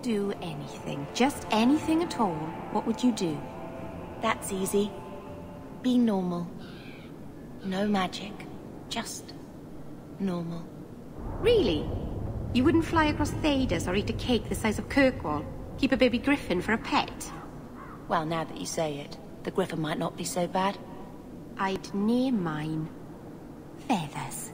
do anything, just anything at all, what would you do? That's easy. Be normal. No magic. Just normal. Really? You wouldn't fly across Thedas or eat a cake the size of Kirkwall? Keep a baby griffin for a pet? Well, now that you say it, the griffin might not be so bad. I'd name mine Feathers.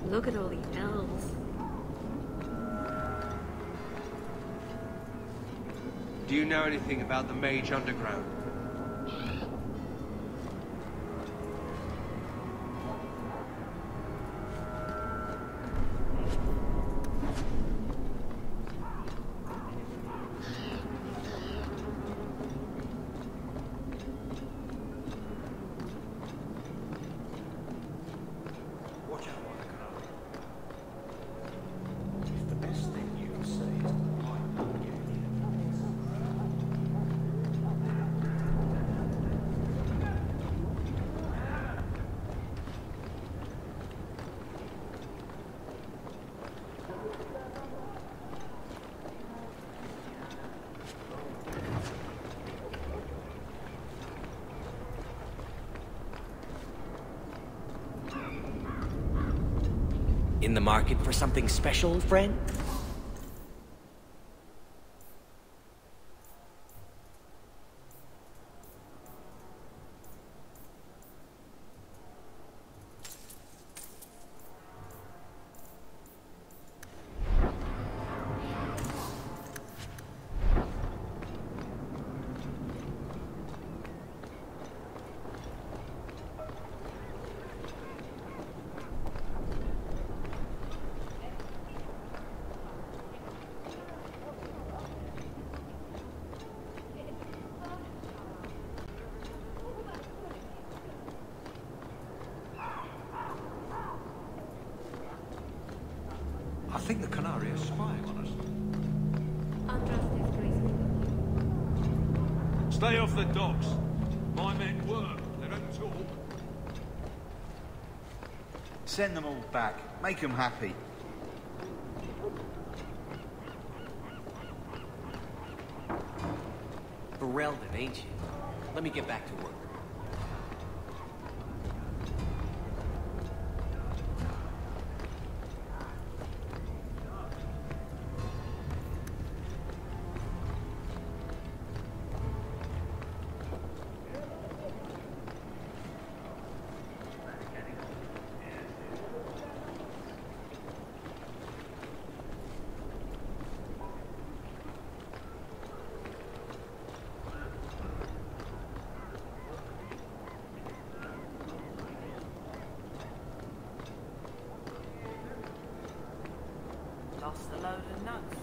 Look at all the elves. Do you know anything about the Mage Underground? In the market for something special, friend? I think the Qunari are spying on us. Stay off the docks. My men work, they don't talk. Send them all back. Make them happy. Ferelden, ain't you? Let me get back to work. Lost a load of nuts.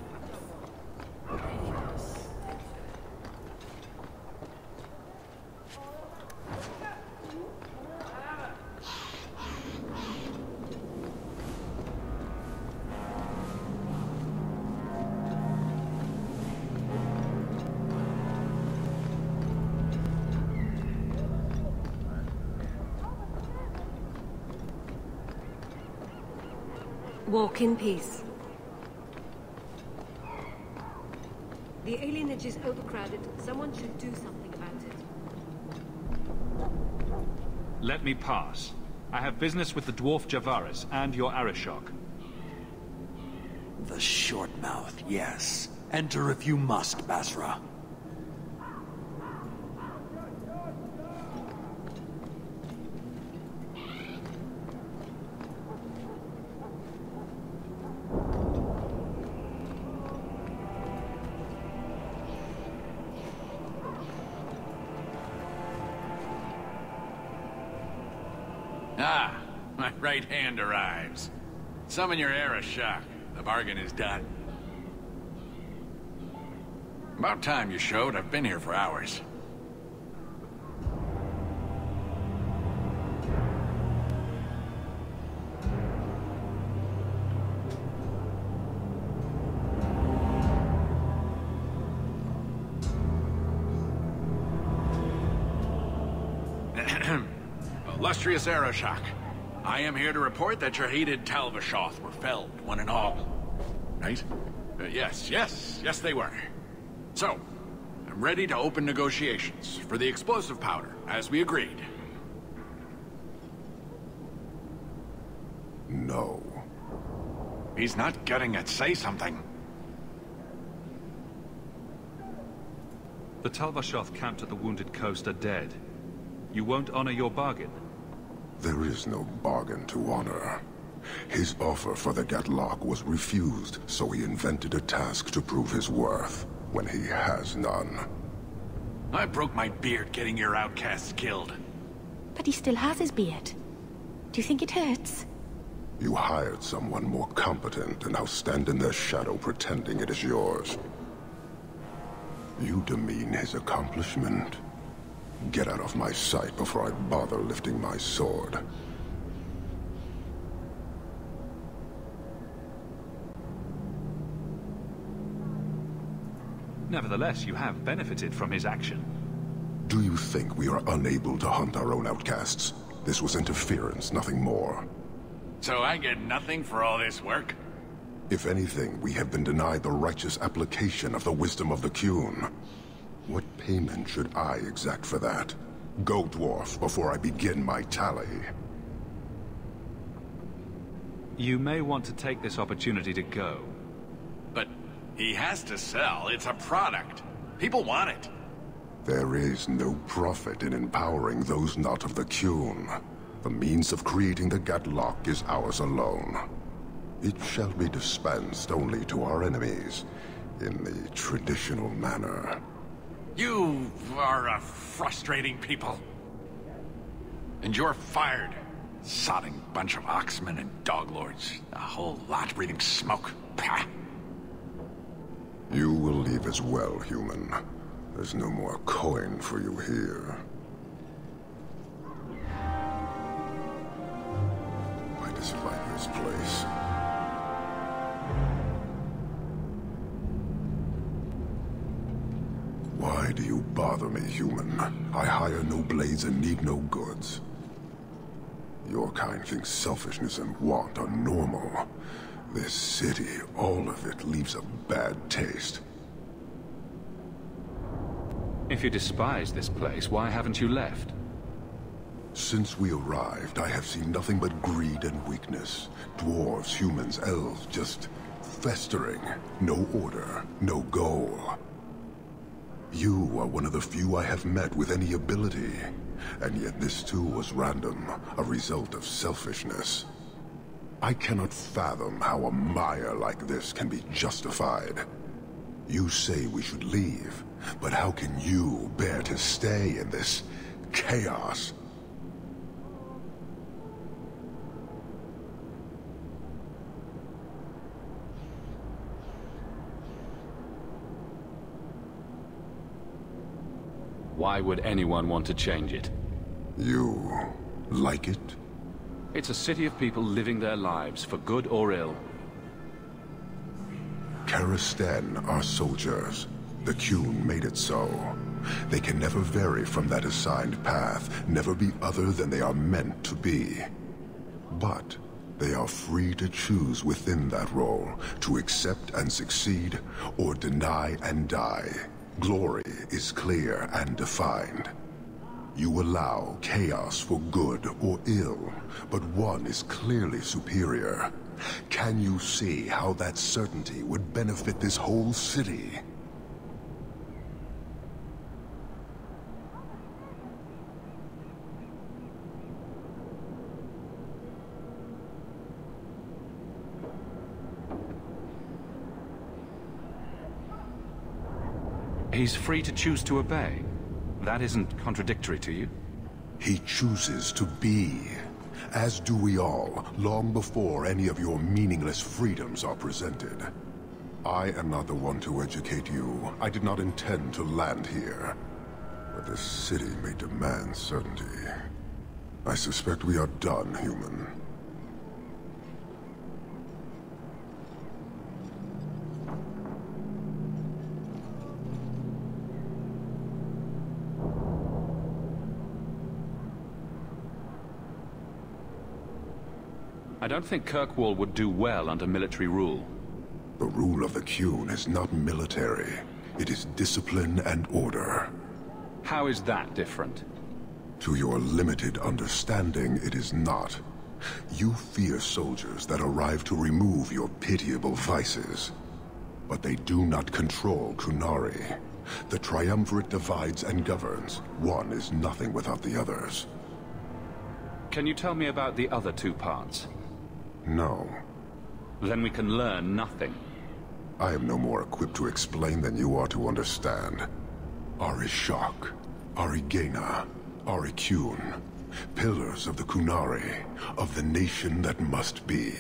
Walk in peace. The alienage is overcrowded. Someone should do something about it. Let me pass. I have business with the dwarf Javaris and your Arishok. The short mouth, yes. Enter if you must, Basra. Ah, my right hand arrives. Summon your Arishok. The bargain is done. About time you showed. I've been here for hours. Illustrious Arishok. I am here to report that your hated Talvashoth were felled, one and all. Right? Yes, they were. So, I'm ready to open negotiations for the explosive powder, as we agreed. No. He's not getting it. Say something. The Talvashoth camped at the Wounded Coast are dead. You won't honor your bargain? There is no bargain to honor. His offer for the Gatlock was refused, so he invented a task to prove his worth, when he has none. I broke my beard getting your outcasts killed. But he still has his beard. Do you think it hurts? You hired someone more competent and now stand in their shadow pretending it is yours. You demean his accomplishment. Get out of my sight before I bother lifting my sword. Nevertheless, you have benefited from his action. Do you think we are unable to hunt our own outcasts? This was interference, nothing more. So I get nothing for all this work? If anything, we have been denied the righteous application of the wisdom of the Qun. What payment should I exact for that? Go, dwarf, before I begin my tally. You may want to take this opportunity to go. But he has to sell. It's a product. People want it. There is no profit in empowering those not of the Qun. The means of creating the Gatlock is ours alone. It shall be dispensed only to our enemies, in the traditional manner. You are a frustrating people. And you're fired. Sodding bunch of oxmen and doglords. A whole lot breathing smoke. Pah. You will leave as well, human. There's no more coin for you here. By this viper's place. Why do you bother me, human? I hire no blades and need no goods. Your kind thinks selfishness and want are normal. This city, all of it, leaves a bad taste. If you despise this place, why haven't you left? Since we arrived, I have seen nothing but greed and weakness. Dwarves, humans, elves, just festering. No order, no goal. You are one of the few I have met with any ability. And yet this too was random, a result of selfishness. I cannot fathom how a mire like this can be justified. You say we should leave, but how can you bear to stay in this chaos? Why would anyone want to change it? You like it? It's a city of people living their lives, for good or ill. Karistan are soldiers. The Qun made it so. They can never vary from that assigned path, never be other than they are meant to be. But they are free to choose within that role, to accept and succeed, or deny and die. Glory is clear and defined. You allow chaos for good or ill, but one is clearly superior. Can you see how that certainty would benefit this whole city? He's free to choose to obey. That isn't contradictory to you? He chooses to be. As do we all, long before any of your meaningless freedoms are presented. I am not the one to educate you. I did not intend to land here. But this city may demand certainty. I suspect we are done, human. don't think Kirkwall would do well under military rule. The rule of the Qun is not military. It is discipline and order. How is that different? To your limited understanding, it is not. You fear soldiers that arrive to remove your pitiable vices. But they do not control Qunari. The Triumvirate divides and governs. One is nothing without the others. Can you tell me about the other two parts? No. Then we can learn nothing. I am no more equipped to explain than you are to understand. Arishok, Arigena, Ariqun, pillars of the Qunari, of the nation that must be.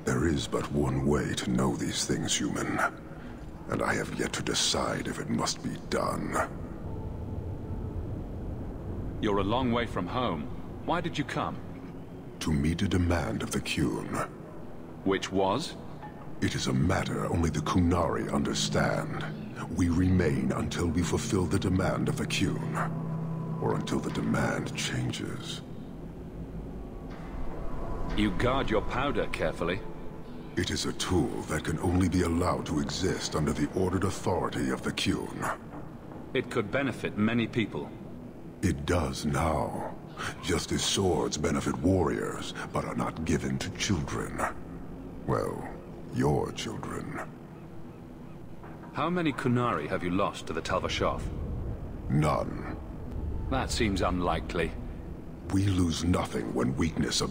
There is but one way to know these things, human. And I have yet to decide if it must be done. You're a long way from home. Why did you come? To meet a demand of the Qun. Which was? It is a matter only the Qunari understand. We remain until we fulfill the demand of the Qun. Or until the demand changes. You guard your powder carefully. It is a tool that can only be allowed to exist under the ordered authority of the Qun. It could benefit many people. It does now. Just as swords benefit warriors, but are not given to children. Well, your children. How many Qunari have you lost to the Tal-Vashoth? None. That seems unlikely. We lose nothing when weakness